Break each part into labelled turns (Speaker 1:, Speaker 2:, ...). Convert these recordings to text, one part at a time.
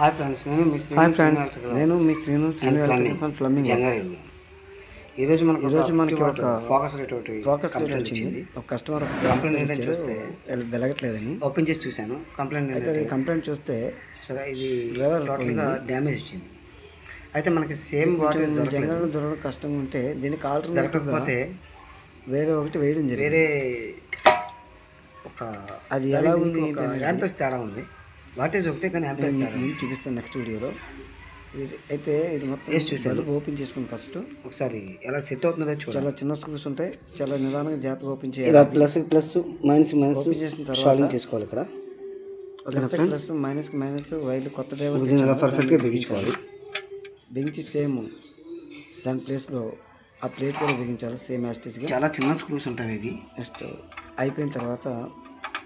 Speaker 1: Hi friends, నేను మీ Srinu plumbing. ఈరోజు మనకి ఒక ఫోకస్ లైట్ వచ్చింది. ఒక కస్టమర్ కంప్లైంట్ చూస్తే వెలగట్లేదని ఓపెన్ చేసి చూశాను. కంప్లైంట్ చూస్తే ఇది డ్రైవర్ టోటల్గా డ్యామేజ్ వచ్చింది. అయితే మనకి సేమ్ వాటర్ దొరకడం కష్టంగా ఉంటే దీనికి ఆల్టర్ దొరకకపోతే వేరే ఒకటి వేయడం జరిగింది. వేరే ఒక అది ఎలా ఉంది, యాంపర్స్ తేడా ఉంది. వాటేజ్ ఒకటే కానీ యాంపర్స్ తేడా చూపిస్తాను నెక్స్ట్ వీడియోలో. ఇది మొత్తం వేసి చూసాను. ఓపెన్ చేసుకుని ఫస్ట్ ఒకసారి ఎలా సెట్ అవుతుందో చూడాలి. చాలా చిన్న స్క్రూస్ ఉంటాయి, చాలా నిదానంగా జాగ్రత్తగా ఓపెన్ చేయాలి. ఇలా ప్లస్ మైనస్ ఓపెన్ చేసిన తర్వాత చేసుకోవాలి. ఇక్కడ ప్లస్ మైనస్ వైర్లు కొత్త డ్రైవర్ పర్ఫెక్ట్గా బిగించుకోవాలి. బిగించి సేమ్ దాని ప్లేస్లో ఆ ప్లేట్ కూడా బిగించాలి సేమ్ యాస్టిస్గా. చాలా చిన్న స్క్రూస్ ఉంటాయి ఇవి. నెక్స్ట్ అయిపోయిన తర్వాత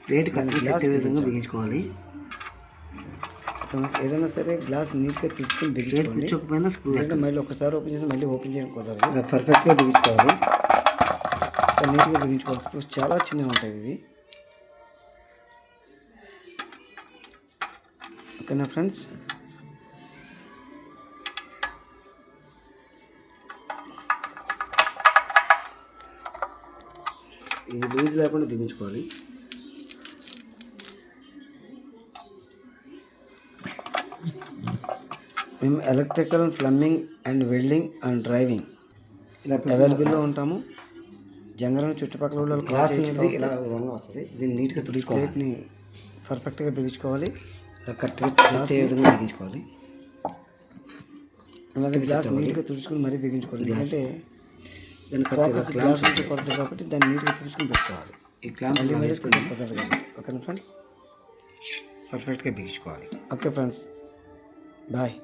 Speaker 1: ప్లేట్ కట్టే విధంగా బిగించుకోవాలి. ఏదైనా సరే గ్లాస్ నీట్గా తీసుకుని బిగించుకోకపోయినా స్క్రూ మళ్ళీ ఒకసారి ఓపెన్ చేసి మళ్ళీ ఓపెన్ చేయడం కుదరదు. పర్ఫెక్ట్గా బిగించుకోవాలి, నీట్గా బిగించుకోవాలి. స్క్రూస్ చాలా చిన్నవి ఉంటాయి ఇవి. ఓకేనా ఫ్రెండ్స్? ఇది లూజ్ లేకుండా బిగించుకోవాలి. మేము electrical, plumbing and welding and driving ఇలా అవైలబుల్లో ఉంటాము. జంగరం చుట్టుపక్కల వాళ్ళు గ్లాస్ అనేది ఇలా విధంగా వస్తుంది. దీన్ని నీట్గా తుడుచుకోవాలి. ప్లేట్ని పర్ఫెక్ట్గా బిగించుకోవాలి. కరెక్ట్గా విధంగా బిగించుకోవాలి. అలాగే గ్లాస్ నీట్గా తుడుచుకొని మరీ బిగించుకోవాలి. అంటే దాన్ని గ్లాస్ కొడుతుంది కాబట్టి దాన్ని నీట్గా తుడుచుకొని పెట్టుకోవాలి. ఈ క్లాంప్ వేసుకొని ఓకేనా ఫ్రెండ్స్? పర్ఫెక్ట్గా బిగించుకోవాలి. Okay friends, bye.